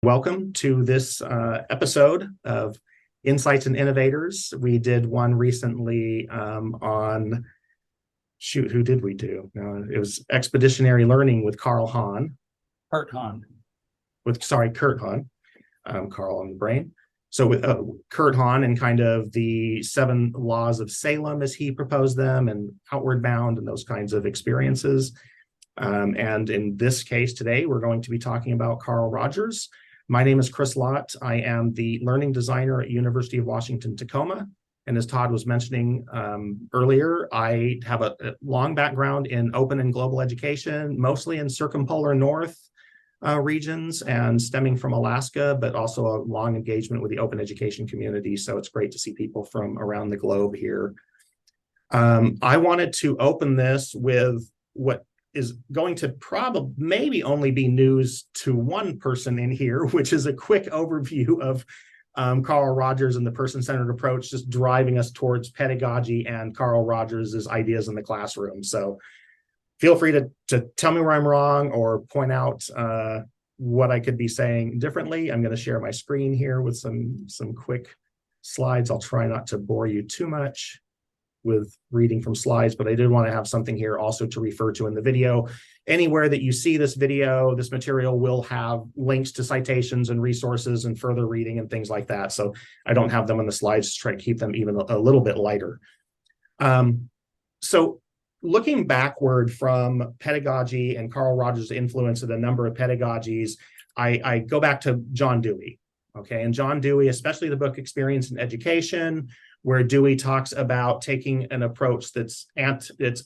Welcome to this episode of Insights and Innovators. We did one recently who did we do? No, it was Expeditionary Learning with Carl Hahn. Kurt Hahn. Kurt Hahn, Carl on the brain. So with Kurt Hahn and kind of the 7 laws of Salem as he proposed them, and outward bound and those kinds of experiences. And in this case today, we're going to be talking about Carl Rogers. My name is Chris Lott. I am the learning designer at University of Washington, Tacoma. And as Todd was mentioning earlier, I have a long background in open and global education, mostly in circumpolar north regions and stemming from Alaska, but also a long engagement with the open education community. So it's great to see people from around the globe here. I wanted to open this with what is going to probably maybe only be news to one person in here, which is a quick overview of Carl Rogers and the person-centered approach, just driving us towards pedagogy and Carl Rogers' ideas in the classroom. So feel free to tell me where I'm wrong or point out what I could be saying differently. I'm going to share my screen here with some quick slides. I'll try not to bore you too much with reading from slides, but I did want to have something here also to refer to in the video. Anywhere that you see this video, this material will have links to citations and resources and further reading and things like that. So I don't have them on the slides to try to keep them even a little bit lighter. So looking backward from pedagogy and Carl Rogers' influence of a number of pedagogies, I go back to John Dewey. Okay, and John Dewey, especially the book Experience in Education, where Dewey talks about taking an approach that's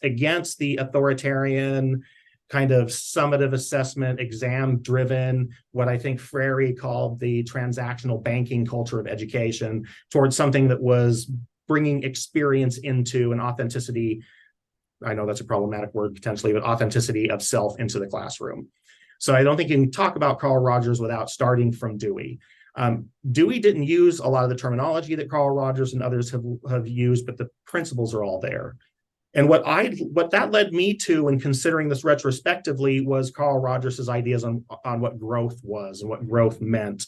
against the authoritarian kind of summative assessment, exam-driven, what I think Freire called the transactional banking culture of education, towards something that was bringing experience into an authenticity. I know that's a problematic word potentially, but authenticity of self into the classroom. So I don't think you can talk about Carl Rogers without starting from Dewey. Dewey didn't use a lot of the terminology that Carl Rogers and others have used, but the principles are all there. And what that led me to in considering this retrospectively was Carl Rogers' ideas on what growth was and what growth meant.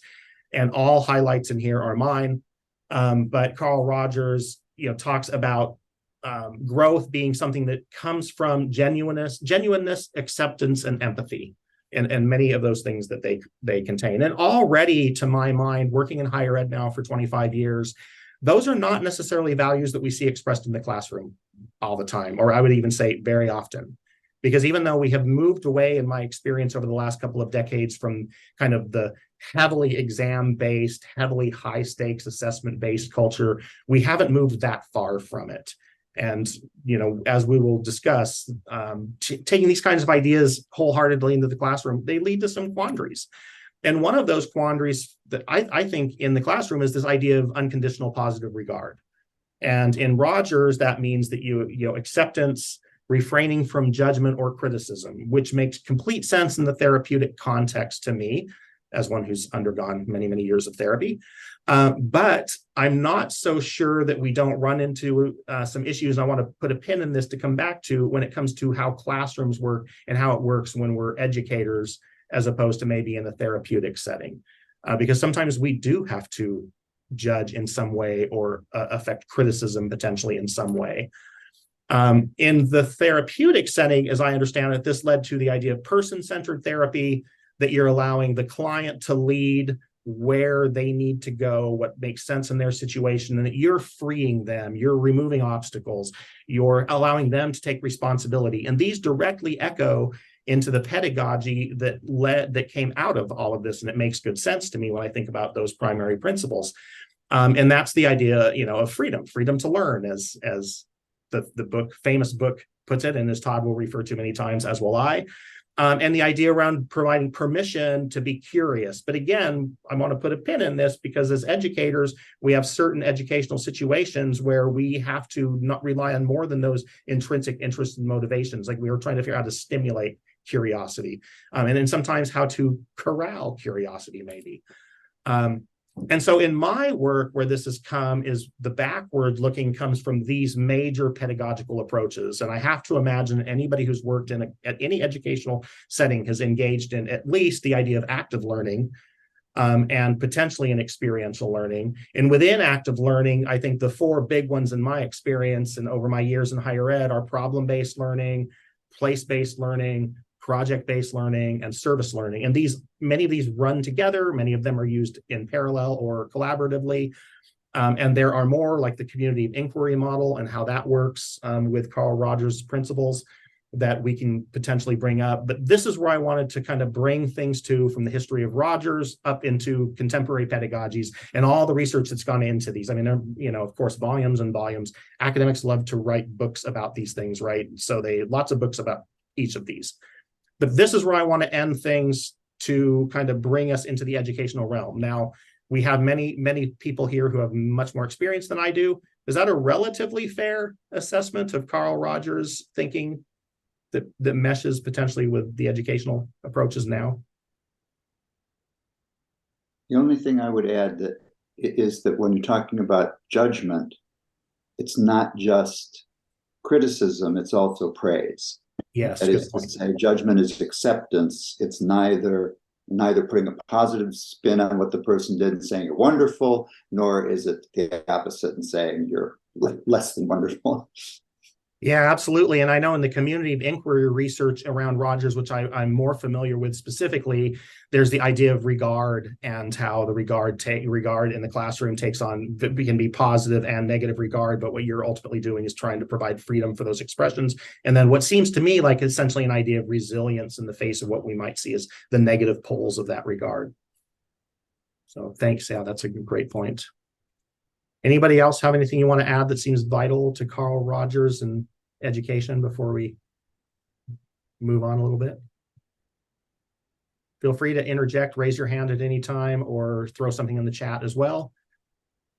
And all highlights in here are mine. But Carl Rogers, talks about growth being something that comes from genuineness, acceptance, and empathy. And many of those things that they contain. And already, to my mind, working in higher ed now for 25 years, those are not necessarily values that we see expressed in the classroom all the time, or I would even say very often. Because even though we have moved away, in my experience over the last couple of decades, from kind of the heavily exam-based, heavily high-stakes assessment-based culture, we haven't moved that far from it. And, as we will discuss, taking these kinds of ideas wholeheartedly into the classroom, they lead to some quandaries. And one of those quandaries that I think in the classroom is this idea of unconditional positive regard. And in Rogers, that means that acceptance, refraining from judgment or criticism, which makes complete sense in the therapeutic context to me, as one who's undergone many, many years of therapy. But I'm not so sure that we don't run into some issues. I want to put a pin in this to come back to when it comes to how classrooms work and how it works when we're educators, as opposed to maybe in a therapeutic setting. Because sometimes we do have to judge in some way or affect criticism potentially in some way. In the therapeutic setting, as I understand it, this led to the idea of person-centered therapy, that you're allowing the client to lead where they need to go, what makes sense in their situation, and that you're freeing them, you're removing obstacles, you're allowing them to take responsibility. And these directly echo into the pedagogy that came out of all of this. And it makes good sense to me when I think about those primary principles. And that's the idea, of freedom to learn, as the famous book puts it, and as Todd will refer to many times, as will I. And the idea around providing permission to be curious. But again, I want to put a pin in this because as educators, we have certain educational situations where we have to not rely on more than those intrinsic interests and motivations. Like we were trying to figure out how to stimulate curiosity, and then sometimes how to corral curiosity, maybe. And so in my work, where this has come is the backward looking comes from these major pedagogical approaches. And I have to imagine anybody who's worked at any educational setting has engaged in at least the idea of active learning, and potentially in experiential learning. And within active learning, I think the four big ones in my experience and over my years in higher ed are problem-based learning, place-based learning, project-based learning, and service learning. And many of these run together. Many of them are used in parallel or collaboratively. And there are more, like the community of inquiry model and how that works with Carl Rogers' principles, that we can potentially bring up. But this is where I wanted to kind of bring things from the history of Rogers up into contemporary pedagogies and all the research that's gone into these. I mean, of course, volumes and volumes. Academics love to write books about these things, right? So lots of books about each of these. But this is where I want to end things to kind of bring us into the educational realm. Now, we have many, many people here who have much more experience than I do. Is that a relatively fair assessment of Carl Rogers' thinking that meshes potentially with the educational approaches now? The only thing I would add is that when you're talking about judgment, it's not just criticism, it's also praise. Yes. That is to say, judgment is acceptance. It's neither putting a positive spin on what the person did and saying you're wonderful, nor is it the opposite and saying you're less than wonderful. Yeah, absolutely. And I know in the community of inquiry research around Rogers, which I'm more familiar with specifically, there's the idea of regard and how the regard in the classroom takes on, can be positive and negative regard, but what you're ultimately doing is trying to provide freedom for those expressions. And then what seems to me like essentially an idea of resilience in the face of what we might see as the negative poles of that regard. So thanks. Yeah, that's a great point. Anybody else have anything you want to add that seems vital to Carl Rogers and education before we move on a little bit? Feel free to interject, raise your hand at any time, or throw something in the chat as well.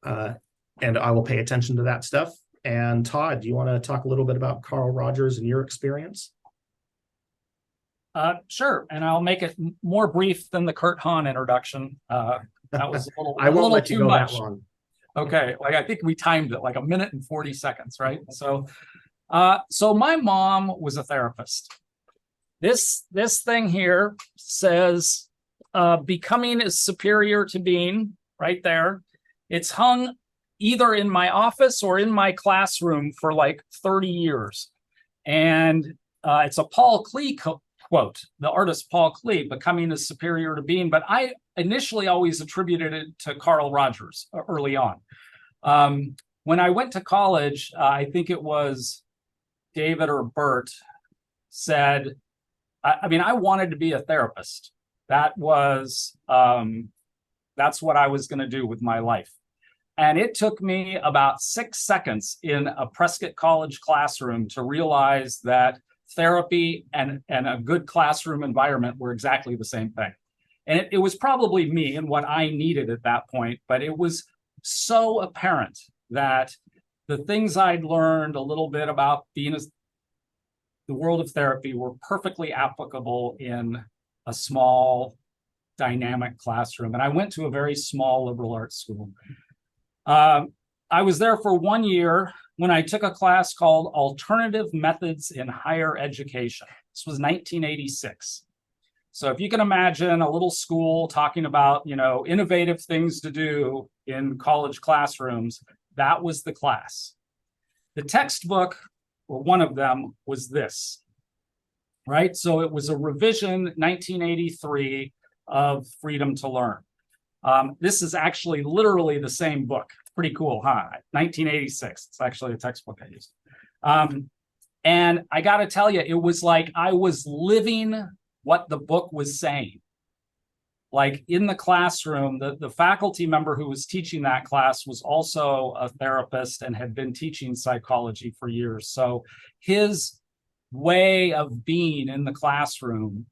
And I will pay attention to that stuff. And Todd, do you want to talk a little bit about Carl Rogers and your experience? Sure, and I'll make it more brief than the Kurt Hahn introduction. That was a little, I won't little let you too go much. that long. Okay, like I think we timed it like 1 minute and 40 seconds, right? So my mom was a therapist. This thing here says becoming is superior to being, right there. It's hung either in my office or in my classroom for like 30 years. And it's a Paul Klee quote, the artist Paul Klee, becoming is superior to being. But I initially always attributed it to Carl Rogers early on. When I went to college, I think it was David or Bert said, I wanted to be a therapist. That was, that's what I was going to do with my life. And it took me about 6 seconds in a Prescott College classroom to realize that therapy and a good classroom environment were exactly the same thing. And it was probably me and what I needed at that point, but it was so apparent that the things I'd learned a little bit about being the world of therapy were perfectly applicable in a small, dynamic classroom. And I went to a very small liberal arts school. I was there for 1 year when I took a class called Alternative Methods in Higher Education. This was 1986. So if you can imagine a little school talking about, innovative things to do in college classrooms, that was the class. The textbook, or one of them, was this, right? So it was a revision, 1983, of Freedom to Learn. This is actually literally the same book. Pretty cool, huh? 1986. It's actually a textbook I used. And I got to tell you, it was like I was living what the book was saying. Like in the classroom, the faculty member who was teaching that class was also a therapist and had been teaching psychology for years. So his way of being in the classroom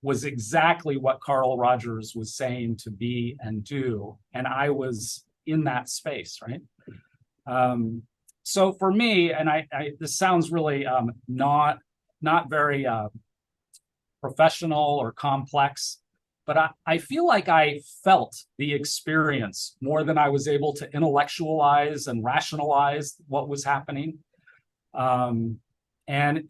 was exactly what Carl Rogers was saying to be and do. And I was in that space, right? So for me, and this sounds really not very professional or complex, but I feel like I felt the experience more than I was able to intellectualize and rationalize what was happening. And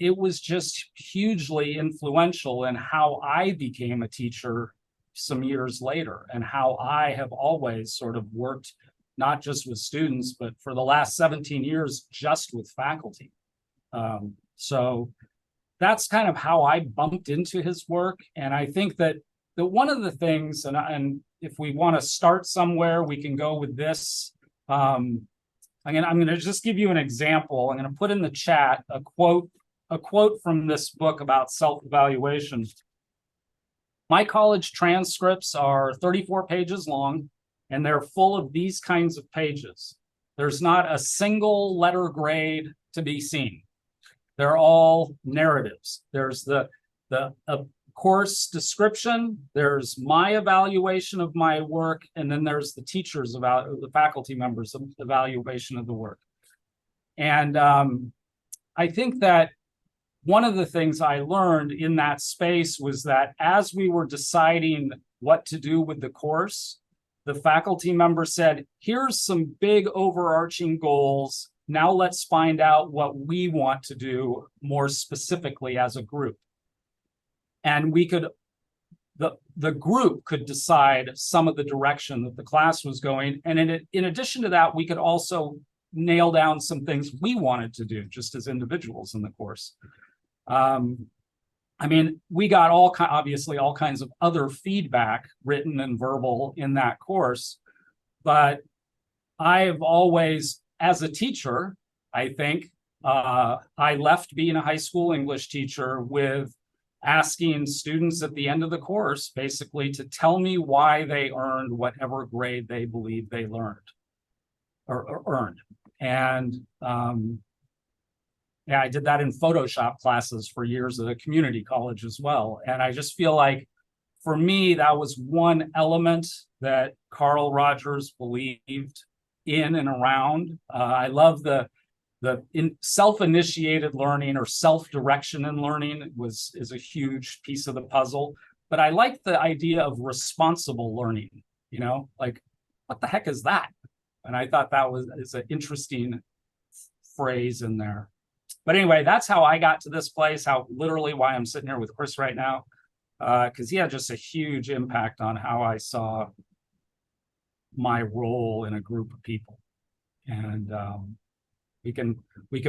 it was just hugely influential in how I became a teacher some years later, and how I have always sort of worked not just with students, but for the last 17 years, just with faculty. So that's kind of how I bumped into his work. And I think that one of the things, and if we want to start somewhere, we can go with this. I'm going to just give you an example. I'm going to put in the chat a quote from this book about self-evaluation. My college transcripts are 34 pages long, and they're full of these kinds of pages. There's not a single letter grade to be seen. They're all narratives. There's the course description, there's my evaluation of my work, and then there's the teachers about the faculty members' evaluation of the work. And I think that one of the things I learned in that space was that as we were deciding what to do with the course, the faculty member said, here's some big overarching goals. Now let's find out what we want to do more specifically as a group. And we could, the group could decide some of the direction that the class was going. And in addition to that, we could also nail down some things we wanted to do just as individuals in the course. I mean, we got obviously all kinds of other feedback, written and verbal, in that course. But I've always, as a teacher, I think, I left being a high school English teacher with asking students at the end of the course basically to tell me why they earned whatever grade they believe they learned or earned. And yeah, I did that in Photoshop classes for years at a community college as well. And I just feel like, for me, that was one element that Carl Rogers believed in and around. I love the self-initiated learning, or self-direction in learning is a huge piece of the puzzle. But I like the idea of responsible learning, like, what the heck is that? And I thought that is an interesting phrase in there. But anyway, that's how I got to this place, literally why I'm sitting here with Chris right now, because he had just a huge impact on how I saw my role in a group of people. And we can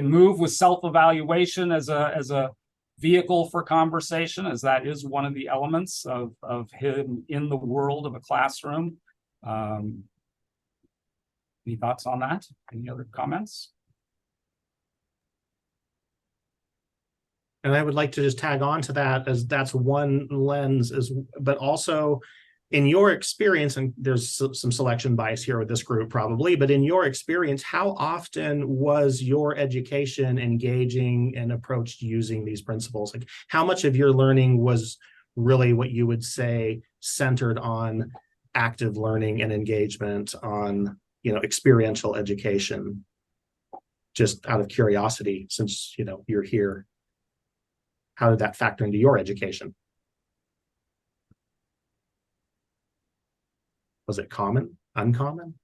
move with self-evaluation as a vehicle for conversation, as that is one of the elements of him in the world of a classroom. Any thoughts on that? Any other comments? And I would like to just tag on to that, as that's one lens, but also in your experience, and there's some selection bias here with this group probably, but in your experience, how often was your education engaging and approached using these principles? Like, how much of your learning was really what you would say centered on active learning and engagement, on experiential education? Just out of curiosity, since you're here, how did that factor into your education? Was it common, uncommon?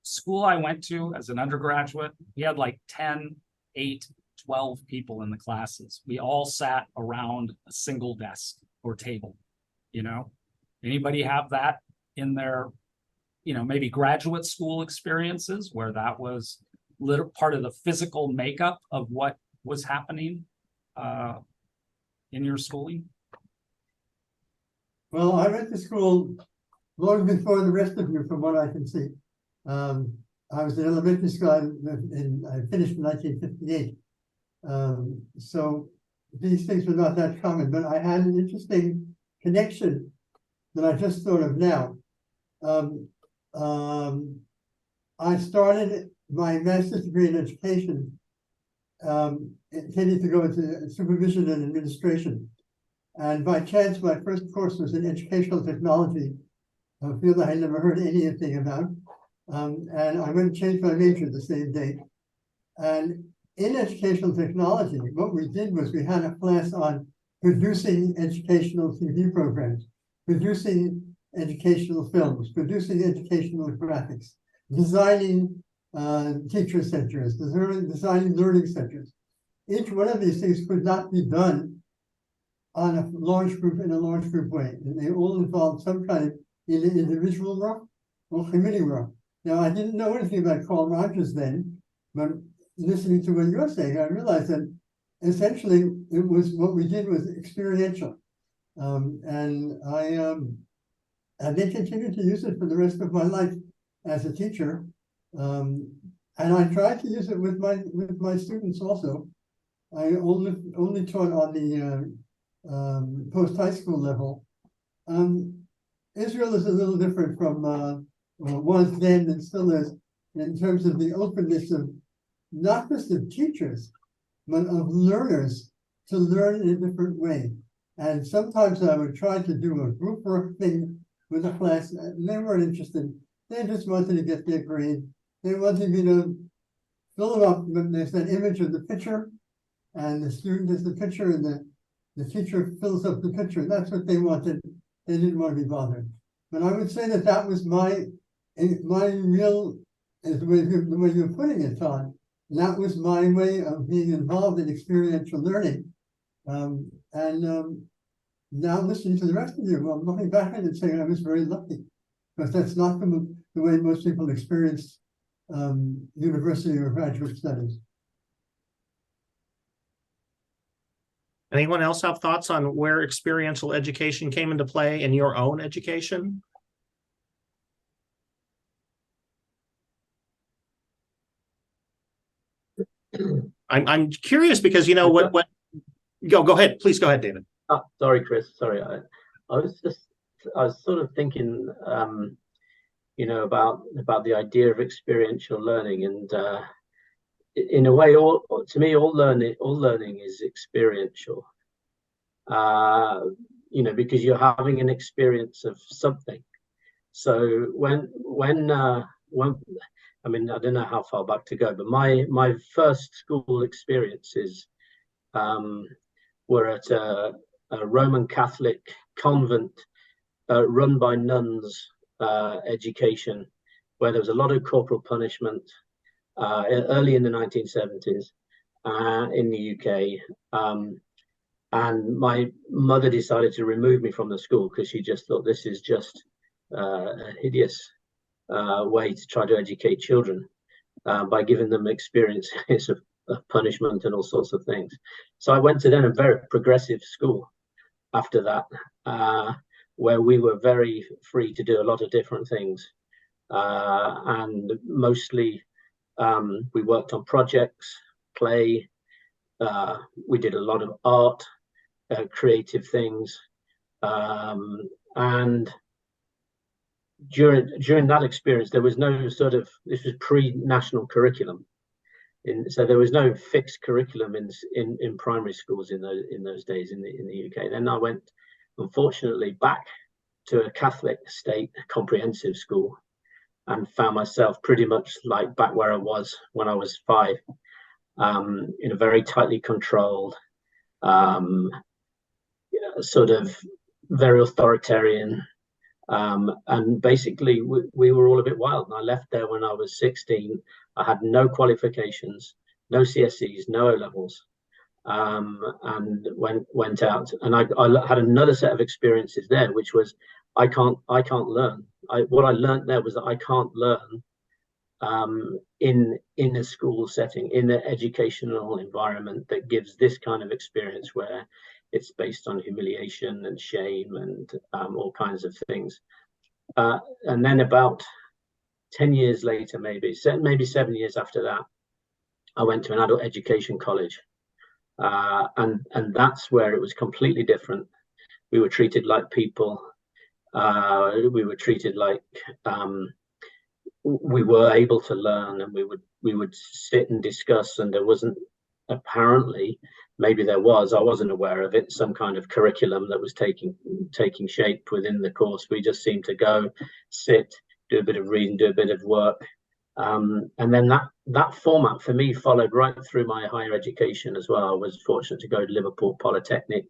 School I went to as an undergraduate, we had like 10, 8, 12 people in the classes. We all sat around a single desk or table. Anybody have that in their maybe graduate school experiences where that was part of the physical makeup of what was happening in your schooling? Well, I went to school long before the rest of you, from what I can see. I was in elementary school, I finished in 1958. So these things were not that common, but I had an interesting connection that I just thought of now. I started my master's degree in education, intending to go into supervision and administration. And by chance, my first course was in educational technology, a field I had never heard anything about. And I went and changed my major the same day. And in educational technology, what we did was we had a class on producing educational TV programs, producing educational films, producing educational graphics, designing teacher centers, designing learning centers. each one of these things could not be done on a large group in a large group way. And they all involve some kind of either individual work or committee work. Now, I didn't know anything about Carl Rogers then, but listening to what you're saying, I realized that essentially it was what we did was experiential. And I then continued to use it for the rest of my life as a teacher. And I tried to use it with my students also. I only taught on the post-high school level. Israel is a little different from was then and still is in terms of the openness of not just of teachers, but of learners to learn in a different way. And sometimes I would try to do a group work thing with a class, and they weren't interested. They just wanted to get their grade. They wanted me to fill them up, but there's that image of the picture, and the student is the picture, and the teacher fills up the picture. That's what they wanted. They didn't want to be bothered. But I would say that that was my real, is the way you're putting it, Todd. That was my way of being involved in experiential learning. Now listening to the rest of you, well, I'm looking back at it and saying I was very lucky, because that's not the way most people experience university or graduate studies. Anyone else have thoughts on where experiential education came into play in your own education? I'm curious because, you know, what go ahead, please go ahead, David. Oh, sorry, Chris. Sorry, I was sort of thinking, you know, about the idea of experiential learning, and in a way, to me, all learning is experiential. You know, because you're having an experience of something. So when I mean, I don't know how far back to go, but my first school experiences were at a Roman Catholic convent run by nuns education, where there was a lot of corporal punishment early in the 1970s in the UK. And my mother decided to remove me from the school because she just thought this is just a hideous way to try to educate children by giving them experiences of punishment and all sorts of things. So I went to then a very progressive school after that, where we were very free to do a lot of different things. And mostly we worked on projects, play, we did a lot of art, creative things. And during that experience, there was no sort of, this was pre-national curriculum. So there was no fixed curriculum in primary schools in those days in the UK. Then I went, unfortunately, back to a Catholic state comprehensive school and found myself pretty much like back where I was when I was 5, in a very tightly controlled, sort of very authoritarian, and basically we were all a bit wild. And I left there when I was 16. I had no qualifications, no CSEs, no O levels, and went out. And I had another set of experiences there, which was I can't learn. What I learned there was that I can't learn in a school setting, in an educational environment that gives this kind of experience where it's based on humiliation and shame and all kinds of things. And then about 10 years later, maybe 7 years after that, I went to an adult education college. And that's where it was completely different. We were treated like people. We were treated like we were able to learn, and we would sit and discuss, and there wasn't, apparently, maybe there was, I wasn't aware of it, some kind of curriculum that was taking shape within the course. We just seemed to go, sit, do a bit of reading, do a bit of work. And then that format for me followed right through my higher education as well. I was fortunate to go to Liverpool Polytechnic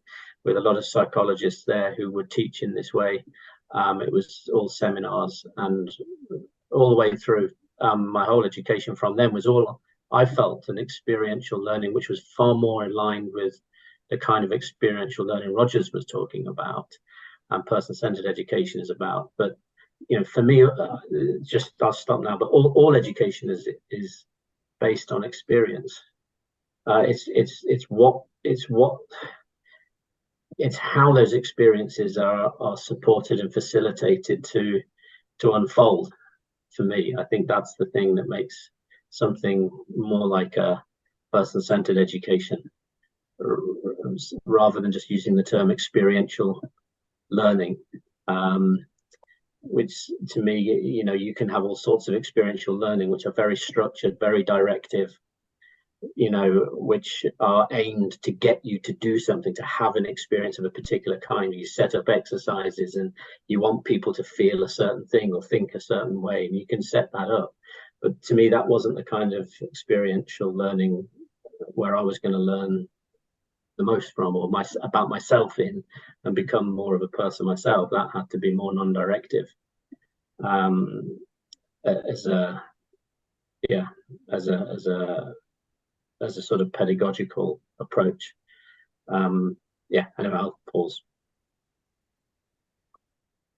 with a lot of psychologists there who would teach in this way. It was all seminars, and all the way through my whole education from them was all I felt, an experiential learning, which was far more in line with the kind of experiential learning Rogers was talking about and person-centered education is about. But for me, just I'll stop now. But all education is based on experience. It's how those experiences are supported and facilitated to unfold. For me, I think that's the thing that makes something more like a person-centered education, rather than just using the term experiential learning, which to me, you can have all sorts of experiential learning which are very structured, very directive, which are aimed to get you to do something, to have an experience of a particular kind. You set up exercises and you want people to feel a certain thing or think a certain way, and you can set that up. But to me, that wasn't the kind of experiential learning where I was going to learn the most from, or about myself in, and become more of a person myself. That had to be more non-directive, as a sort of pedagogical approach. Anyway, I'll pause.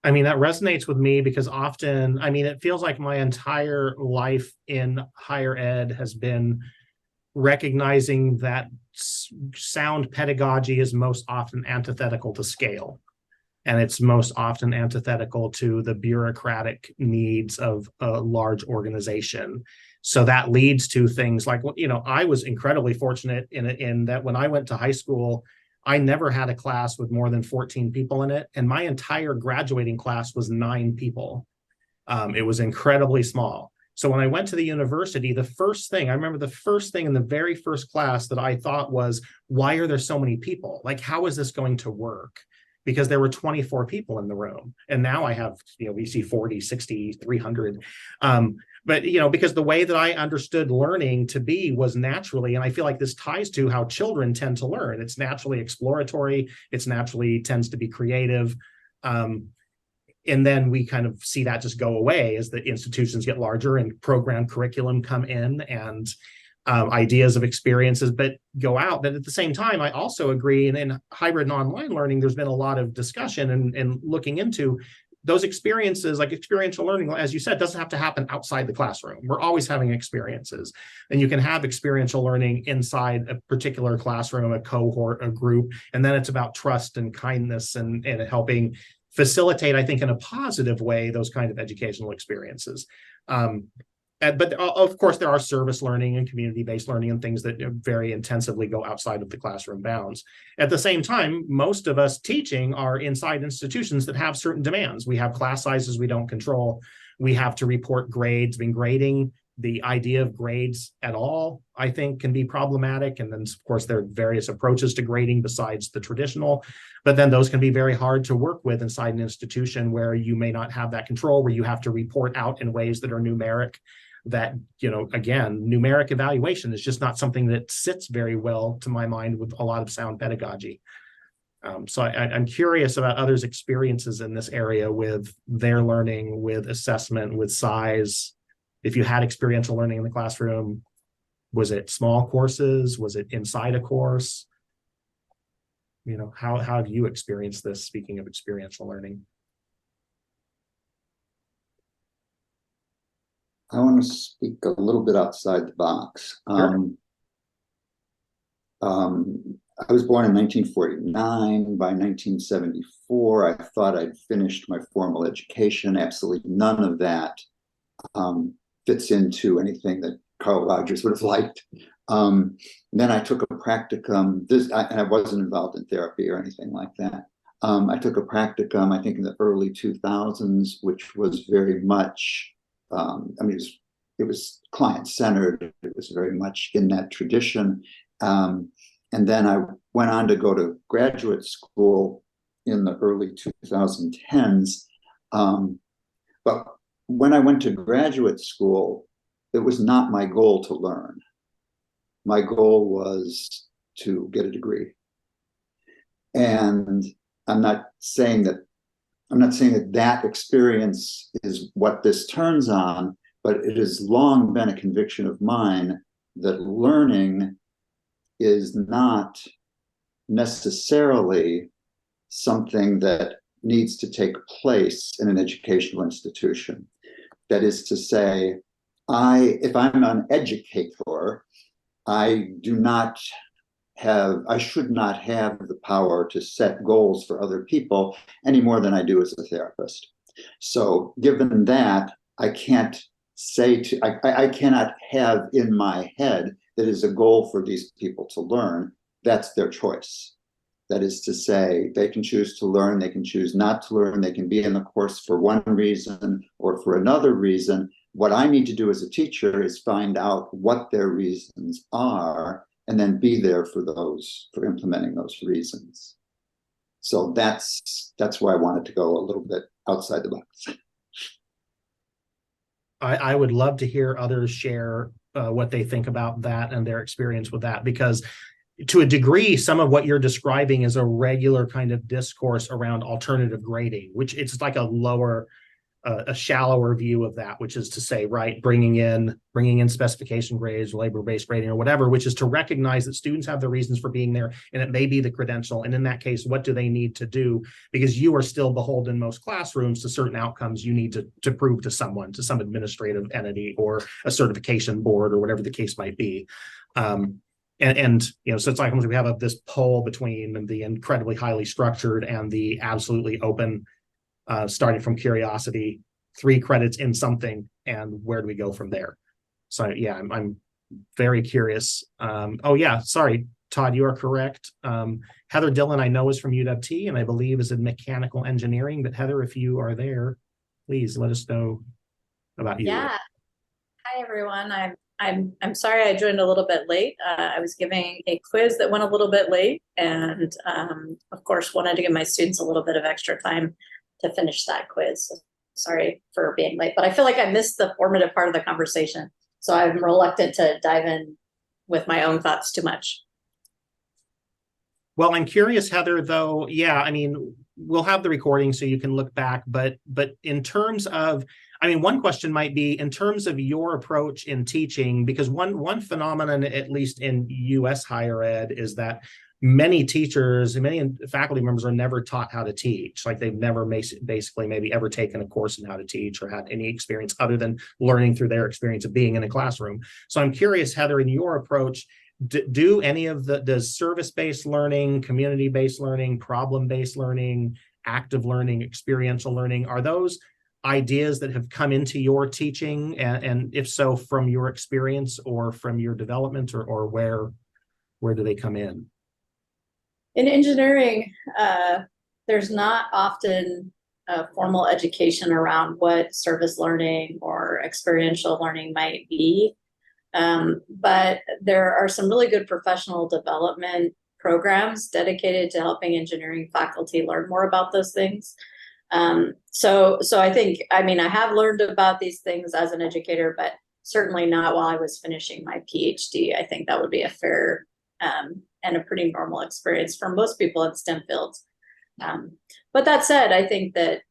I mean, that resonates with me because often, I mean, it feels like my entire life in higher ed has been recognizing that sound pedagogy is most often antithetical to scale. And it's most often antithetical to the bureaucratic needs of a large organization. So that leads to things like, I was incredibly fortunate in that when I went to high school, I never had a class with more than 14 people in it. And my entire graduating class was 9 people. It was incredibly small. So when I went to the university, I remember the first thing in the very first class that I thought was, why are there so many people? Like, how is this going to work? Because there were 24 people in the room. And now I have, we see 40, 60, 300. But, because the way that I understood learning to be was naturally, and I feel like this ties to how children tend to learn. It's naturally exploratory. It's naturally tends to be creative. And then we kind of see that just go away as the institutions get larger and program curriculum come in and ideas of experiences but go out. But at the same time, I also agree, and in hybrid and online learning, there's been a lot of discussion and looking into those experiences, like experiential learning, as you said, doesn't have to happen outside the classroom. We're always having experiences, and you can have experiential learning inside a particular classroom, a cohort, a group, and then it's about trust and kindness and helping facilitate, I think, in a positive way, those kind of educational experiences. But of course, there are service learning and community-based learning and things that very intensively go outside of the classroom bounds. At the same time, most of us teaching are inside institutions that have certain demands. We have class sizes we don't control. We have to report grades. I mean, grading, the idea of grades at all, I think, can be problematic. And then, of course, there are various approaches to grading besides the traditional, but then those can be very hard to work with inside an institution where you may not have that control, where you have to report out in ways that are numeric. That, again, numeric evaluation is just not something that sits very well, to my mind, with a lot of sound pedagogy. So I'm curious about others' experiences in this area with their learning, with assessment, with size. If you had experiential learning in the classroom, was it small courses? Was it inside a course? How have you experienced this, speaking of experiential learning? I want to speak a little bit outside the box. Sure. I was born in 1949. By 1974, I thought I'd finished my formal education. Absolutely none of that fits into anything that Carl Rogers would have liked. Then I took a practicum, and I wasn't involved in therapy or anything like that. I took a practicum, I think in the early 2000s, which was very much, it was client-centered. It was very much in that tradition. And then I went on to go to graduate school in the early 2010s. But when I went to graduate school, it was not my goal to learn. My goal was to get a degree. And I'm not saying that experience is what this turns on, but it has long been a conviction of mine that learning is not necessarily something that needs to take place in an educational institution. That is to say, if I'm an educator, I should not have the power to set goals for other people any more than I do as a therapist. So given that, I cannot have in my head that is a goal for these people to learn. That's their choice. That is to say, they can choose to learn, they can choose not to learn, they can be in the course for one reason or for another reason. What I need to do as a teacher is find out what their reasons are and then be there for implementing those reasons. So that's why I wanted to go a little bit outside the box. I would love to hear others share what they think about that and their experience with that, because to a degree, some of what you're describing is a regular kind of discourse around alternative grading, which it's like a shallower view of that, which is to say, right, bringing in specification grades, labor-based grading or whatever, which is to recognize that students have the reasons for being there, and it may be the credential. And in that case, what do they need to do? Because you are still beholden in most classrooms to certain outcomes you need to prove to someone, to some administrative entity or a certification board or whatever the case might be. And you know, so it's like we have this pole between the incredibly highly structured and the absolutely open, starting from curiosity, 3 credits in something, and where do we go from there? So yeah, I'm very curious. Oh yeah, sorry, Todd, you are correct. Heather Dillon, I know, is from UW-T, and I believe is in mechanical engineering. But Heather, if you are there, please let us know about you. Yeah. Hi everyone. I'm sorry I joined a little bit late. I was giving a quiz that went a little bit late, and of course wanted to give my students a little bit of extra time to finish that quiz. So sorry for being late, but I feel like I missed the formative part of the conversation. So I'm reluctant to dive in with my own thoughts too much. Well, I'm curious, Heather, though. Yeah, I mean, we'll have the recording so you can look back, but in terms of, I mean, one question might be in terms of your approach in teaching, because one phenomenon, at least in US higher ed, is that many teachers and many faculty members are never taught how to teach. Like they've never basically maybe ever taken a course in how to teach or had any experience other than learning through their experience of being in a classroom. So I'm curious, Heather, in your approach, do any of does service-based learning, community-based learning, problem-based learning, active learning, experiential learning, are those ideas that have come into your teaching? And if so, from your experience or from your development, or where do they come in? In engineering, there's not often a formal education around what service learning or experiential learning might be. But there are some really good professional development programs dedicated to helping engineering faculty learn more about those things. So I think, I mean, I have learned about these things as an educator, but certainly not while I was finishing my PhD. I think that would be a fair and a pretty normal experience for most people in STEM fields. But that said, I think that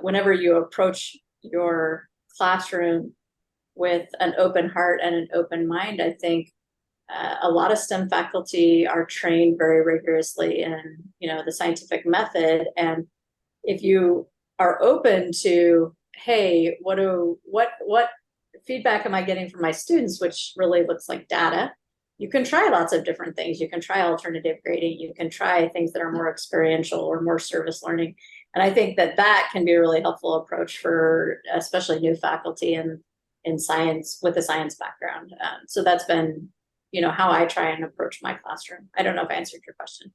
whenever you approach your classroom with an open heart and an open mind, I think a lot of STEM faculty are trained very rigorously in, the scientific method. And if you are open to, hey, what feedback am I getting from my students, which really looks like data, you can try lots of different things. You can try alternative grading. You can try things that are more experiential or more service learning. And I think that can be a really helpful approach for especially new faculty in science with a science background. So that's been, how I try and approach my classroom. I don't know if I answered your question.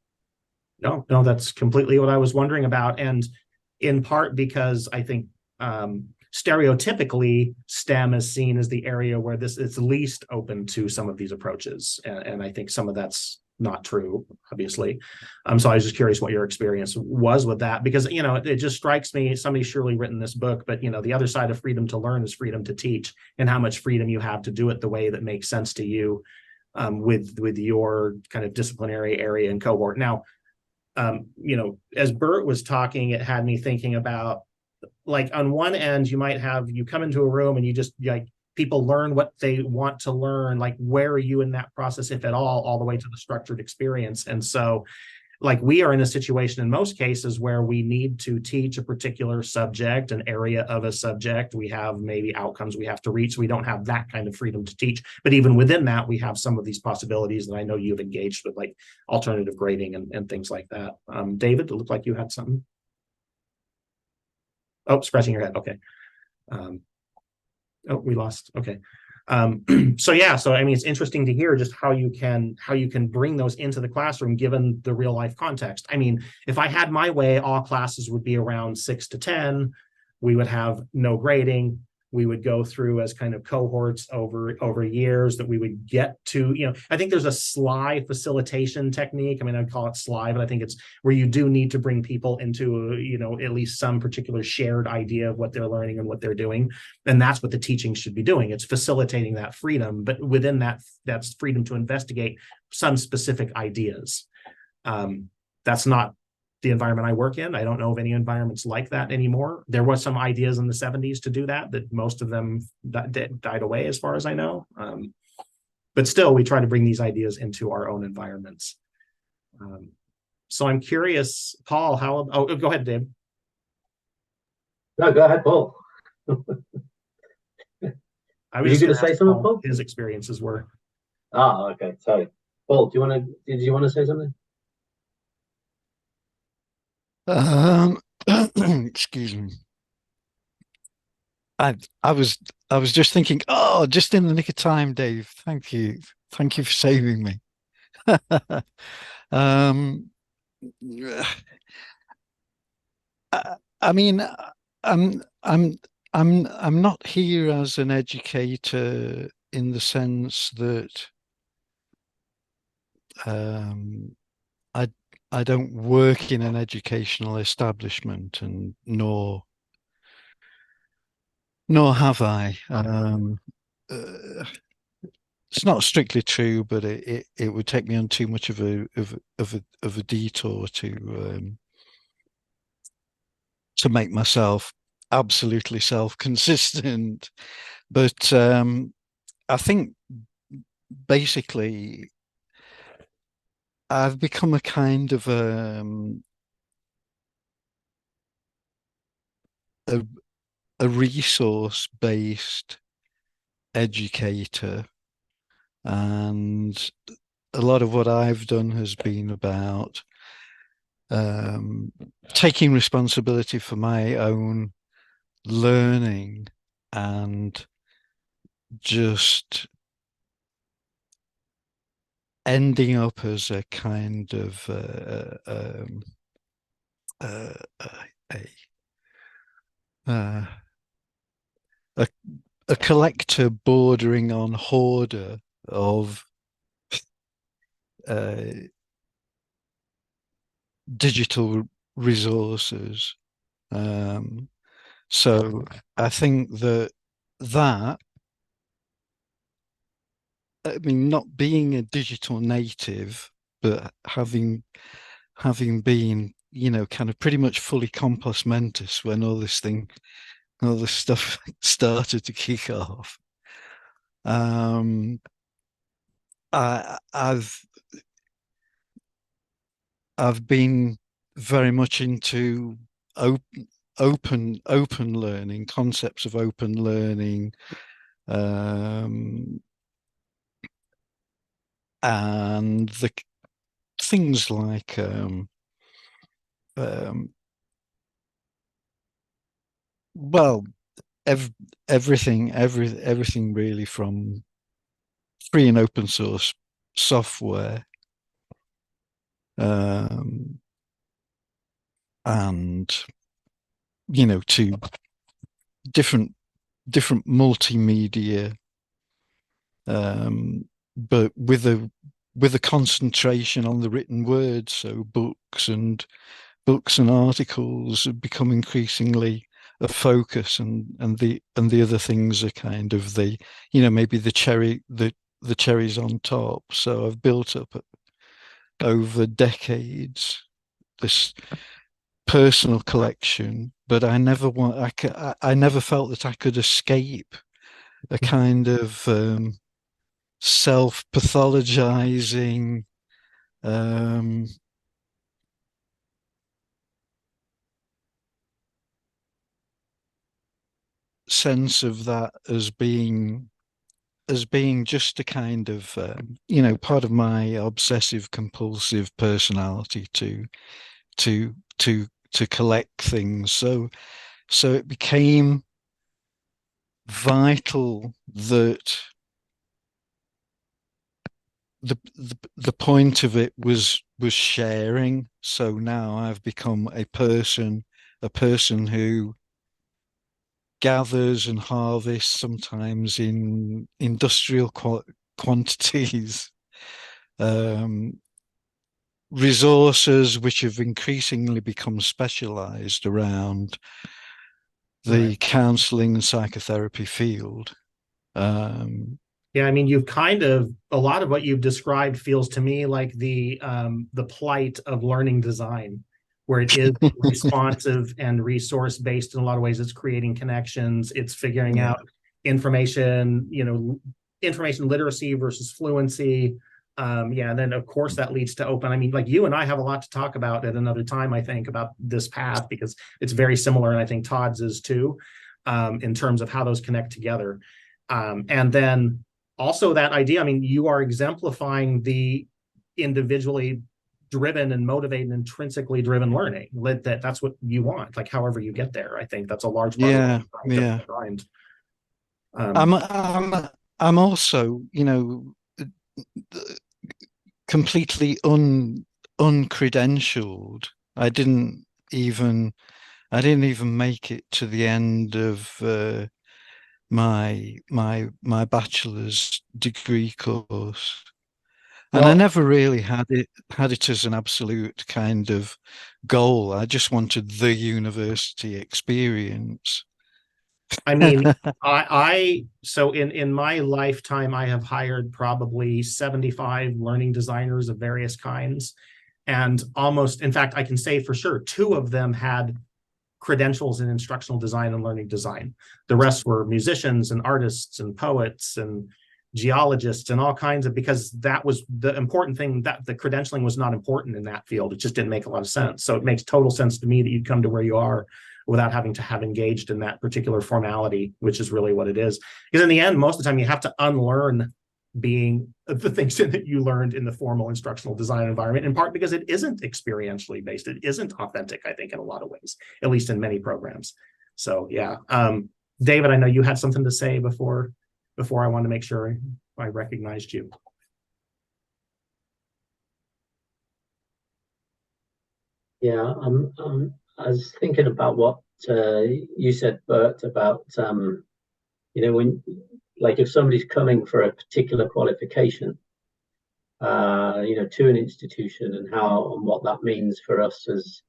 No, that's completely what I was wondering about. And in part because I think stereotypically STEM is seen as the area where it's least open to some of these approaches. And I think some of that's not true, obviously. So I was just curious what your experience was with that, because, it just strikes me, somebody's surely written this book, but, the other side of freedom to learn is freedom to teach, and how much freedom you have to do it the way that makes sense to you with your kind of disciplinary area and cohort. Now, as Bert was talking, it had me thinking about, like, on one end, you come into a room and you just people learn what they want to learn, like where are you in that process, if at all the way to the structured experience. And so like we are in a situation in most cases where we need to teach a particular subject, an area of a subject. We have maybe outcomes we have to reach. We don't have that kind of freedom to teach. But even within that, we have some of these possibilities that I know you've engaged with, like alternative grading and things like that. David, it looked like you had something. Oh, scratching your head. Okay. Oh, we lost. Okay. So yeah, so I mean, it's interesting to hear just how you can bring those into the classroom given the real life context. I mean, if I had my way, all classes would be around 6 to 10. We would have no grading. We would go through as kind of cohorts over years that we would get to, you know, I think there's a SLY facilitation technique. I mean, I'd call it SLY, but I think it's where you do need to bring people into, you know, at least some particular shared idea of what they're learning and what they're doing. And that's what the teaching should be doing. It's facilitating that freedom, but within that, that's freedom to investigate some specific ideas. That's not the environment I work in. I don't know of any environments like that anymore. There was some ideas in the 70s to do that, that most of them died away as far as I know. But still, we try to bring these ideas into our own environments. So I'm curious, Paul, how, oh, go ahead, Dave. No, go ahead, Paul. I Were was you just going to say something, Paul? his experiences were. Ah, okay, sorry. Paul, did you want to say something? Excuse me. I was just thinking, oh, just in the nick of time, Dave. Thank you for saving me. I mean, I'm not here as an educator in the sense that I don't work in an educational establishment, and nor have I. It's not strictly true, but it would take me on too much of a detour to make myself absolutely self-consistent. But I think basically I've become a kind of a resource-based educator, and a lot of what I've done has been about taking responsibility for my own learning and just ending up as a kind of a collector bordering on hoarder of digital resources. So I think that I mean, not being a digital native, but having been, you know, kind of pretty much fully compos mentis when all this stuff started to kick off. I've been very much into open learning, concepts of open learning, and the things like well, everything really, from free and open source software, and you know, to different multimedia, but with a concentration on the written word. So books and articles have become increasingly a focus, and the other things are kind of the, you know, maybe the cherries on top. So I've built up over decades this personal collection, but I never felt that I could escape a kind of self-pathologizing sense of that as being just a kind of part of my obsessive compulsive personality to collect things. So it became vital that the point of it was sharing. So now I've become a person who gathers and harvests, sometimes in industrial quantities, resources which have increasingly become specialized around the counseling and psychotherapy field. Yeah, I mean, you've kind of, a lot of what you've described feels to me like the plight of learning design, where it is responsive and resource based in a lot of ways. It's creating connections, it's figuring out information, information literacy versus fluency. And then of course that leads to open. I mean, like you and I have a lot to talk about at another time, I think, about this path, because it's very similar, and I think Todd's is too, in terms of how those connect together. And then also that idea, I mean, you are exemplifying the individually driven and motivated, intrinsically driven learning. That's what you want, like however you get there. I think that's a large part of the grind. I'm also, completely uncredentialed. I didn't even make it to the end of my bachelor's degree course, and I never really had it as an absolute kind of goal. I just wanted the university experience. I mean, so in my lifetime, I have hired probably 75 learning designers of various kinds, and almost, in fact, I can say for sure 2 of them had credentials in instructional design and learning design. The rest were musicians and artists and poets and geologists and all kinds of, because that was the important thing, that the credentialing was not important in that field. It just didn't make a lot of sense. So it makes total sense to me that you'd come to where you are without having to have engaged in that particular formality, which is really what it is. Because in the end, most of the time you have to unlearn being the things that you learned in the formal instructional design environment, in part because it isn't experientially based. It isn't authentic, I think, in a lot of ways, at least in many programs. So yeah. David, I know you had something to say before I wanted to make sure I recognized you. Yeah, I was thinking about what you said, Bert, about when, like, if somebody's coming for a particular qualification, to an institution, and what that means for us as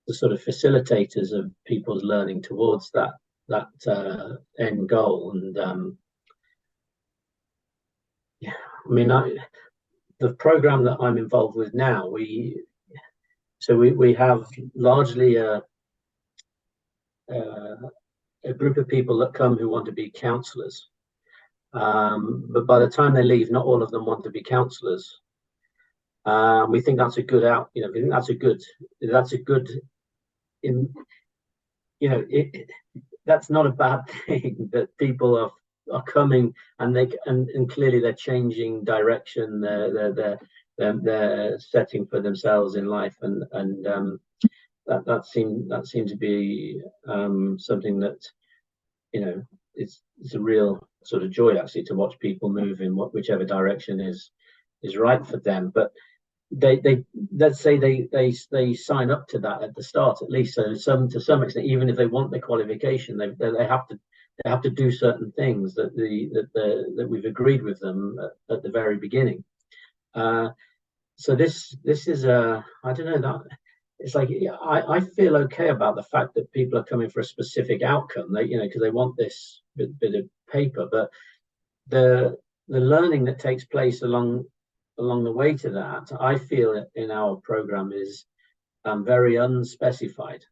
the sort of facilitators of people's learning towards that end goal. And I mean, the program that I'm involved with now, we have largely a group of people that come who want to be counselors, but by the time they leave, not all of them want to be counselors. We think that's a good we think that's a good that's not a bad thing, that people are coming and clearly they're changing direction, they're setting for themselves in life, and that seemed to be something that it's a real sort of joy, actually, to watch people move in whichever direction is right for them. But they let's say they sign up to that at the start, at least. So to some extent, even if they want the qualification, they have to do certain things that we've agreed with them at the very beginning. So this is I don't know, that it's like, I feel okay about the fact that people are coming for a specific outcome, because they want this bit of paper, but the learning that takes place along the way to that, I feel in our program, is very unspecified.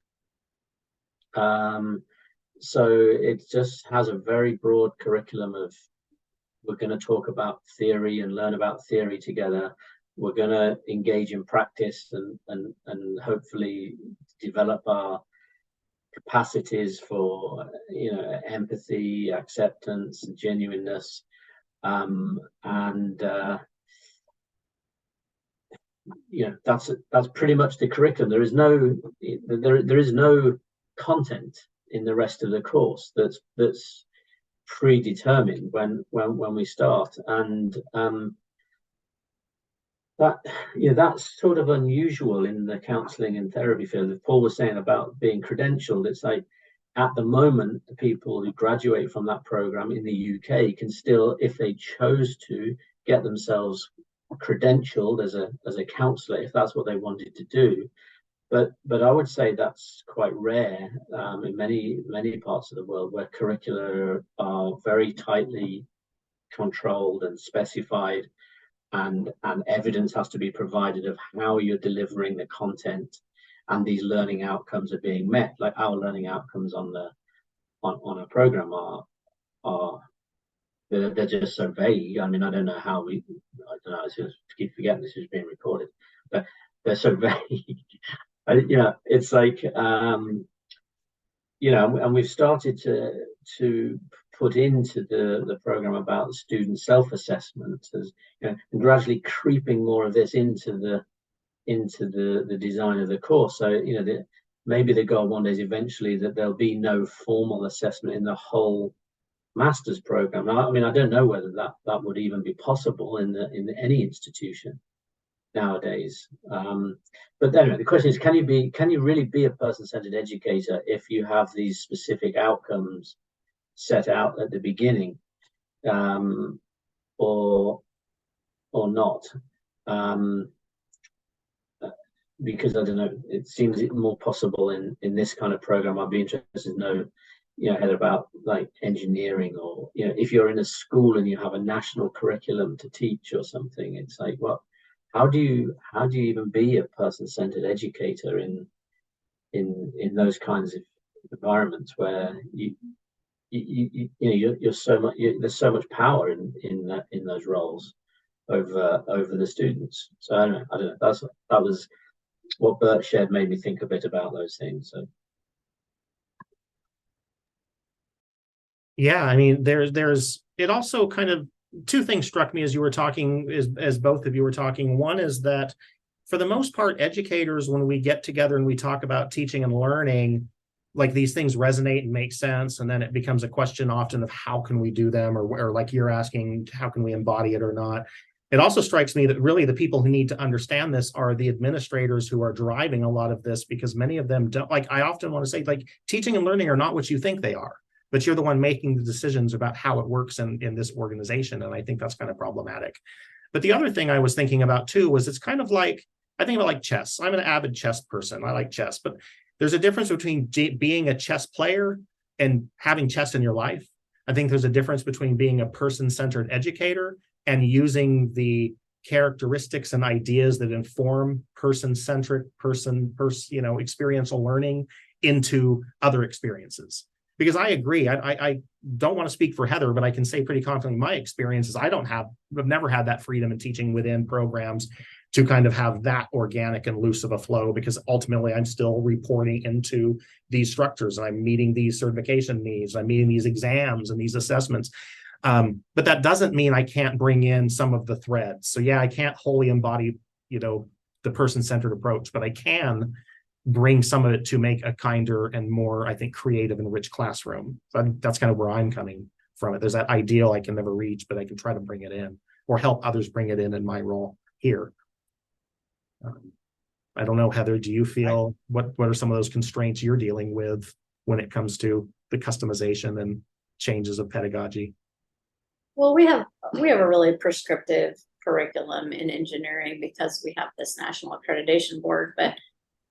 so it just has a very broad curriculum of, we're going to talk about theory and learn about theory together. We're going to engage in practice and hopefully develop our capacities for, you know, empathy, acceptance, and genuineness. You know, that's pretty much the curriculum. There is no content in the rest of the course that's predetermined when we start, and that, you know, that's sort of unusual in the counselling and therapy field. As Paul was saying about being credentialed, it's like at the moment the people who graduate from that program in the UK can still, if they chose to, get themselves credentialed as a counsellor if that's what they wanted to do. But I would say that's quite rare in many parts of the world, where curricula are very tightly controlled and specified, and evidence has to be provided of how you're delivering the content, and these learning outcomes are being met. Like our learning outcomes on a program are they're just so vague. I mean, I don't know how I don't know. I just keep forgetting this is being recorded, but they're so vague. You know, it's like, you know, and we've started to put into the program about student self-assessment, as you know, and gradually creeping more of this into the design of the course. So, you know, maybe the goal one day is eventually that there'll be no formal assessment in the whole master's program. I mean, I don't know whether that would even be possible in any institution nowadays. But then the question is, can you really be a person-centered educator if you have these specific outcomes set out at the beginning, or not? Because I don't know, it seems more possible in this kind of program. I'd be interested to know, you know, Heather, about like engineering, or, you know, if you're in a school and you have a national curriculum to teach or something, it's like, well, how do you even be a person-centered educator in those kinds of environments where you know, you're so much, there's so much power in those roles over the students. So I don't know. That was what Bert shared, made me think a bit about those things. So Yeah, I mean, there's it also kind of, two things struck me as you were talking, as both of you were talking. One is that for the most part, educators, when we get together and we talk about teaching and learning, like these things resonate and make sense, and then it becomes a question often of how can we do them, or like you're asking, how can we embody it or not. It also strikes me that really the people who need to understand this are the administrators who are driving a lot of this, because many of them don't. Like, I often want to say, like, teaching and learning are not what you think they are, but you're the one making the decisions about how it works in this organization. And I think that's kind of problematic. But the other thing I was thinking about too was, it's kind of like, I think about like chess. I'm an avid chess person. I like chess, but there's a difference between being a chess player and having chess in your life. I think there's a difference between being a person-centered educator and using the characteristics and ideas that inform person-centric, you know, experiential learning into other experiences. Because I agree, I don't want to speak for Heather, but I can say pretty confidently my experience is I've never had that freedom in teaching within programs to kind of have that organic and loose of a flow, because ultimately I'm still reporting into these structures, and I'm meeting these certification needs, I'm meeting these exams and these assessments. But that doesn't mean I can't bring in some of the threads. So yeah, I can't wholly embody, you know, the person-centered approach, but I can bring some of it to make a kinder and more, I think, creative and rich classroom. So I think that's kind of where I'm coming from it. There's that ideal I can never reach, but I can try to bring it in, or help others bring it in my role here. I don't know, Heather, do you feel, what are some of those constraints you're dealing with when it comes to the customization and changes of pedagogy? Well, we have a really prescriptive curriculum in engineering because we have this national accreditation board. But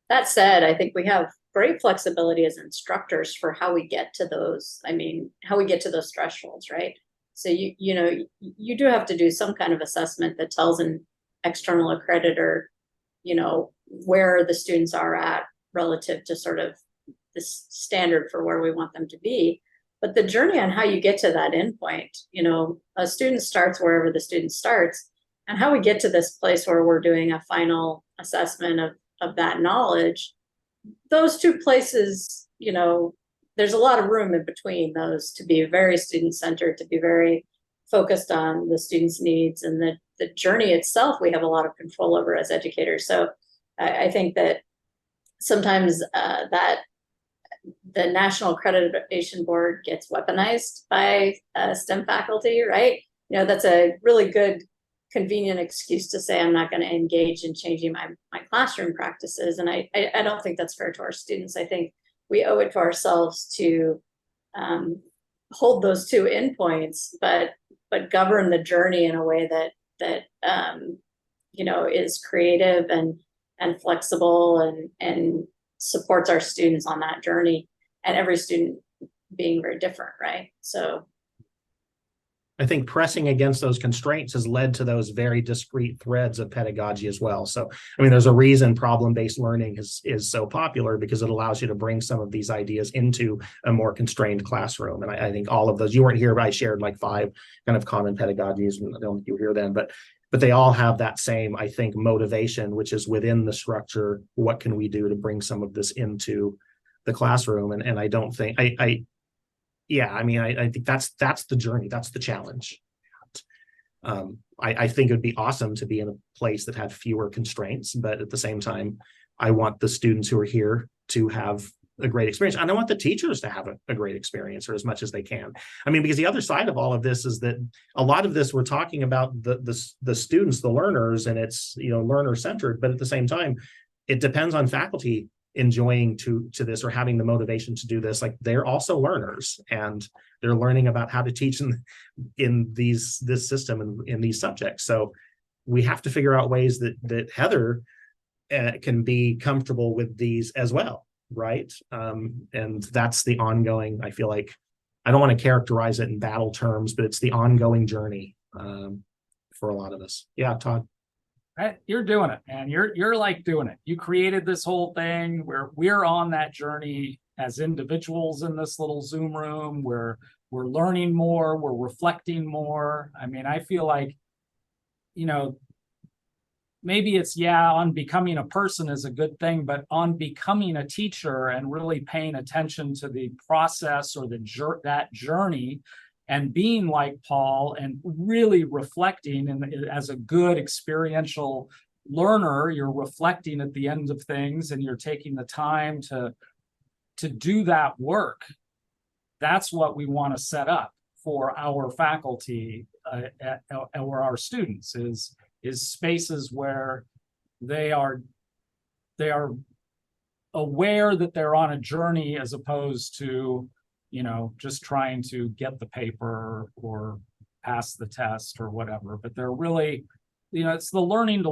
that said, I think we have great flexibility as instructors for how we get to those. I mean, how we get to those thresholds, right? So you know, you do have to do some kind of assessment that tells an external accreditor, you know, where the students are at relative to sort of this standard for where we want them to be. But the journey on how you get to that endpoint, you know, a student starts wherever the student starts, and how we get to this place where we're doing a final assessment of that knowledge, those two places, you know, there's a lot of room in between those to be very student-centered, to be very focused on the students' needs, and the journey itself we have a lot of control over as educators. So I think that sometimes that the National Accreditation Board gets weaponized by STEM faculty, right? You know, that's a really good, convenient excuse to say I'm not going to engage in changing my classroom practices. And I don't think that's fair to our students. I think we owe it to ourselves to hold those two endpoints, but govern the journey in a way that you know, is creative and flexible and supports our students on that journey, and every student being very different, right? So I think pressing against those constraints has led to those very discrete threads of pedagogy as well. So, I mean, there's a reason problem-based learning is so popular, because it allows you to bring some of these ideas into a more constrained classroom. And I think all of those, you weren't here, but I shared like 5 kind of common pedagogies, and I don't think you were here then, but they all have that same, I think, motivation, which is within the structure. What can we do to bring some of this into the classroom? And I don't think yeah, I mean, I think that's the journey. That's the challenge. I think it would be awesome to be in a place that had fewer constraints, but at the same time, I want the students who are here to have a great experience. And I want the teachers to have a great experience, or as much as they can. I mean, because the other side of all of this is that a lot of this, we're talking about the students, the learners, and it's, you know, learner centered, but at the same time, it depends on faculty enjoying to this, or having the motivation to do this. Like, they're also learners, and they're learning about how to teach in this system and in these subjects. So we have to figure out ways that Heather can be comfortable with these as well, right? And that's the ongoing, I feel like, I don't want to characterize it in battle terms, but it's the ongoing journey for a lot of us. Yeah, Todd. You're doing it, man. You're like doing it. You created this whole thing where we're on that journey as individuals in this little Zoom room, where we're learning more, we're reflecting more. I mean, I feel like, you know, maybe it's, yeah, on becoming a person is a good thing, but on becoming a teacher and really paying attention to the process, or that journey, and being like Paul and really reflecting, and as a good experiential learner, you're reflecting at the end of things, and you're taking the time to do that work. That's what we want to set up for our faculty or our students, is spaces where they are aware that they're on a journey, as opposed to, you know, just trying to get the paper or pass the test or whatever. But they're really, you know, it's the learning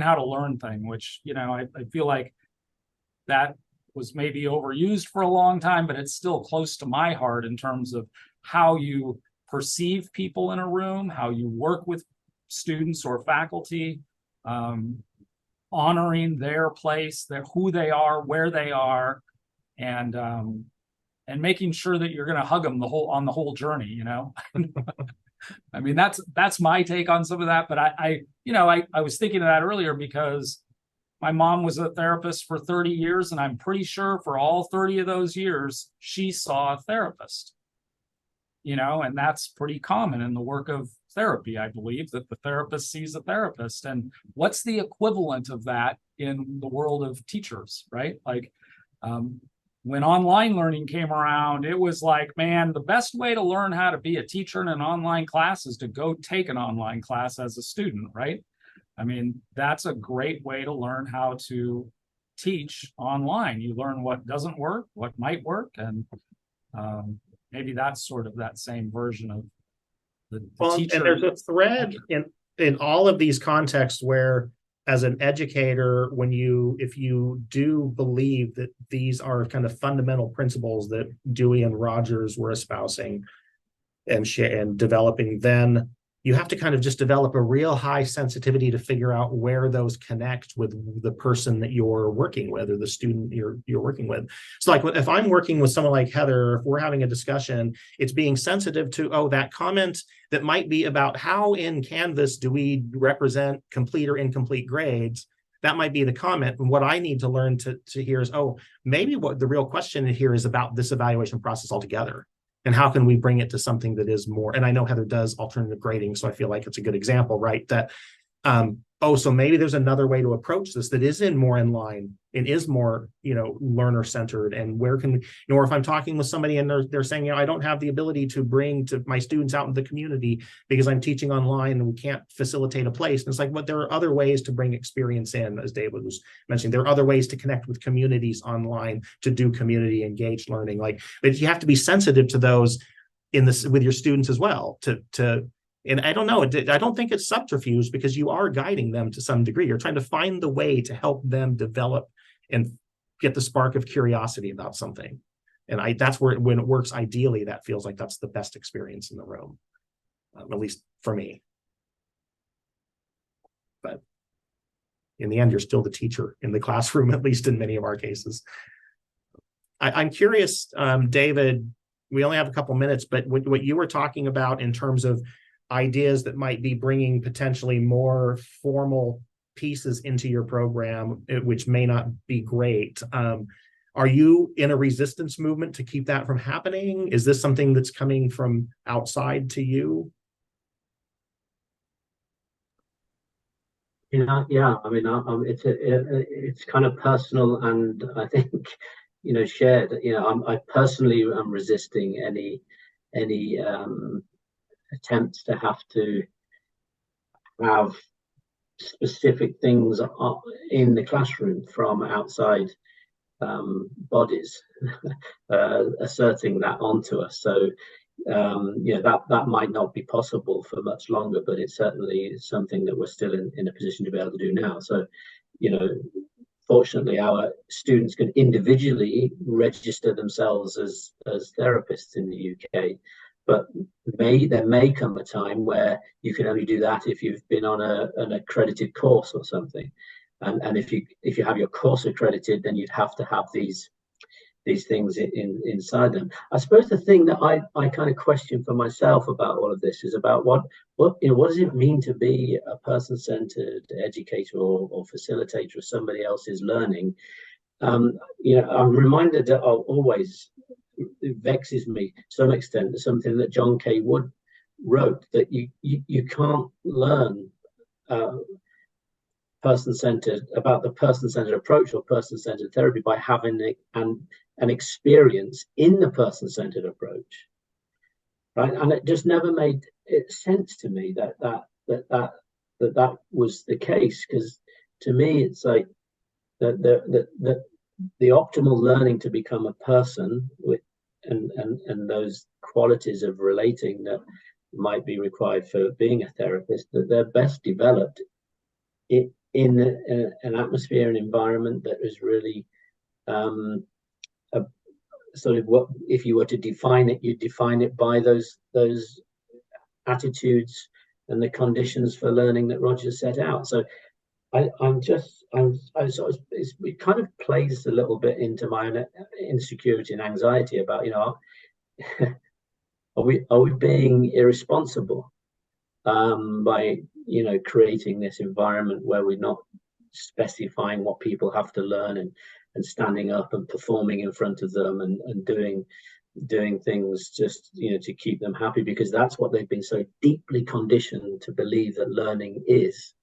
how to learn thing, which, you know, I feel like that was maybe overused for a long time, but it's still close to my heart in terms of how you perceive people in a room, how you work with students or faculty, honoring their place, who they are, where they are, and making sure that you're going to hug them on the whole journey, you know. I mean, that's my take on some of that. But I was thinking of that earlier because my mom was a therapist for 30 years, and I'm pretty sure for all 30 of those years, she saw a therapist, you know, and that's pretty common in the work of therapy, I believe, that the therapist sees a therapist. And what's the equivalent of that in the world of teachers, right? Like, when online learning came around, it was like, man, the best way to learn how to be a teacher in an online class is to go take an online class as a student, right? I mean, that's a great way to learn how to teach online. You learn what doesn't work, what might work, and maybe that's sort of that same version of the teacher. And there's a thread in all of these contexts where, as an educator, if you do believe that these are kind of fundamental principles that Dewey and Rogers were espousing and developing, then you have to kind of just develop a real high sensitivity to figure out where those connect with the person that you're working with or the student you're working with. So like if I'm working with someone like Heather, if we're having a discussion, it's being sensitive to, oh, that comment that might be about how in Canvas do we represent complete or incomplete grades. That might be the comment. And what I need to learn to hear is, oh, maybe what the real question here is about this evaluation process altogether. And how can we bring it to something that is more, and I know Heather does alternative grading, so I feel like it's a good example, right? That, oh, so maybe there's another way to approach this that is more in line and is more, learner centered. And where can, or if I'm talking with somebody and they're saying, I don't have the ability to bring to my students out in the community because I'm teaching online and we can't facilitate a place. And it's like, but there are other ways to bring experience in, as David was mentioning. There are other ways to connect with communities online to do community engaged learning. But you have to be sensitive to those in this with your students as well and I don't know, I don't think it's subterfuge because you are guiding them to some degree. You're trying to find the way to help them develop and get the spark of curiosity about something. And that's where, when it works ideally, that feels like that's the best experience in the room, at least for me. But in the end, you're still the teacher in the classroom, at least in many of our cases. I'm curious, David, we only have a couple minutes, but what you were talking about in terms of ideas that might be bringing potentially more formal pieces into your program, which may not be great. Are you in a resistance movement to keep that from happening? Is this something that's coming from outside to you? Yeah, I mean, it's kind of personal, and I think, shared. I personally am resisting any attempts to have to have specific things in the classroom from outside bodies asserting that onto us. So that might not be possible for much longer, but it's certainly something that we're still in a position to be able to do now. So fortunately, our students can individually register themselves as therapists in the UK. But there may come a time where you can only do that if you've been on an accredited course or something. And if you have your course accredited, then you'd have to have these things inside them. I suppose the thing that I kind of question for myself about all of this is about what does it mean to be a person-centered educator or facilitator of somebody else's learning? I'm reminded that it vexes me to some extent, something that John K. Wood wrote, that you can't learn person-centered about the person-centered approach or person-centered therapy by having an experience in the person-centered approach, right? And it just never made sense to me that was the case, because to me it's like the optimal learning to become a person with and those qualities of relating that might be required for being a therapist, that they're best developed in an atmosphere and environment that is really sort of, what if you were to define it, you define it by those attitudes and the conditions for learning that Roger set out. So it kind of plays a little bit into my own insecurity and anxiety about, are we being irresponsible by creating this environment where we're not specifying what people have to learn and standing up and performing in front of them and doing things just to keep them happy, because that's what they've been so deeply conditioned to believe that learning is.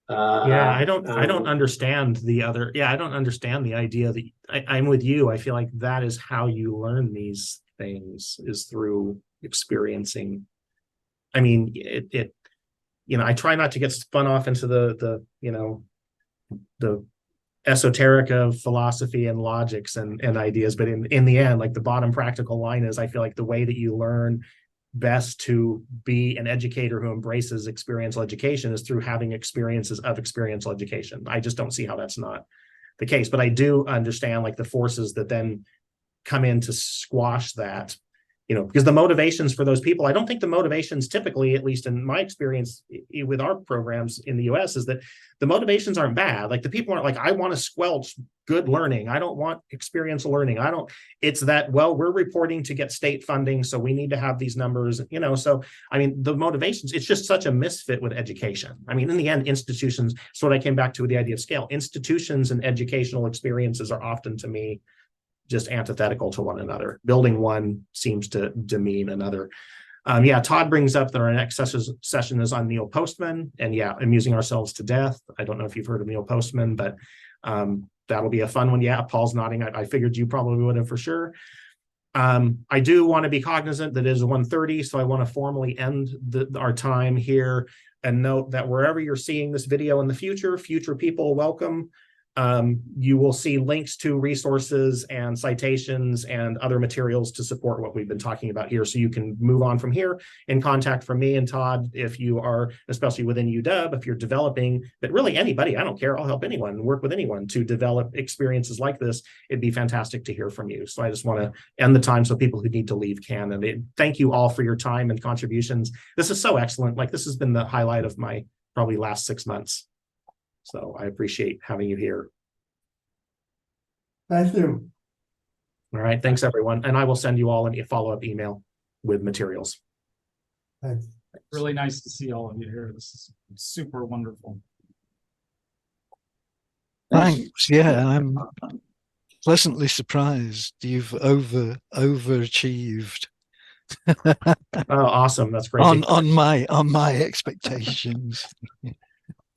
I don't understand I don't understand the idea that I'm with you. I feel like that is how you learn these things, is through experiencing. I mean, I try not to get spun off into the esoteric of philosophy and logics and ideas, but in the end, like the bottom practical line is, I feel like the way that you learn best to be an educator who embraces experiential education is through having experiences of experiential education. I just don't see how that's not the case, but I do understand like the forces that then come in to squash that. because the motivations for those people, I don't think the motivations typically, at least in my experience with our programs in the US, is that the motivations aren't bad. Like the people aren't like, I want to squelch good learning. I don't want experiential learning. It's that, well, we're reporting to get state funding, so we need to have these numbers, so I mean, the motivations, it's just such a misfit with education. I mean, in the end, institutions, so what I came back to with the idea of scale, institutions and educational experiences are often, to me, just antithetical to one another. Building one seems to demean another. Todd brings up that our next session is on Neil Postman, and amusing ourselves to death. I don't know if you've heard of Neil Postman, but that'll be a fun one. Paul's nodding. I figured you probably would have for sure. I do want to be cognizant that it is 1:30, so I want to formally end our time here and note that wherever you're seeing this video in the future people, welcome. You will see links to resources and citations and other materials to support what we've been talking about here. So you can move on from here in contact from me and Todd if you are, especially within UW, if you're developing, but really anybody, I don't care, I'll help anyone, work with anyone to develop experiences like this. It'd be fantastic to hear from you. So I just want to end the time so people who need to leave can. And thank you all for your time and contributions. This is so excellent. Like this has been the highlight of my probably last 6 months. So I appreciate having you here. Thank you. All right. Thanks, everyone. And I will send you all a follow-up email with materials. Thanks. Really nice to see all of you here. This is super wonderful. Thanks. Yeah, I'm pleasantly surprised. You've overachieved. Oh, awesome. That's great. on my expectations.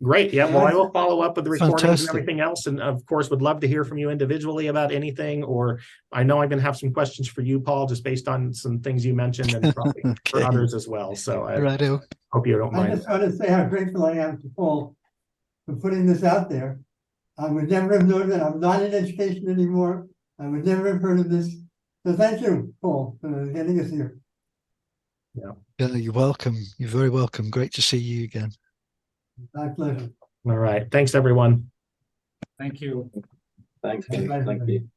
Great. Yeah. Well, I will follow up with the recordings Fantastic. and everything else. And of course, would love to hear from you individually about anything, or I know I'm going to have some questions for you, Paul, just based on some things you mentioned and probably for Okay. others as well. So I Righto. hope you don't I mind. just want to say how grateful I am to Paul for putting this out there. I would never have known that. I'm not in education anymore. I would never have heard of this. So thank you, Paul, for getting us here. Yeah, you're welcome. You're very welcome. Great to see you again. My pleasure. All right. Thanks, everyone. Thank you. Thanks. Bye. Thank you.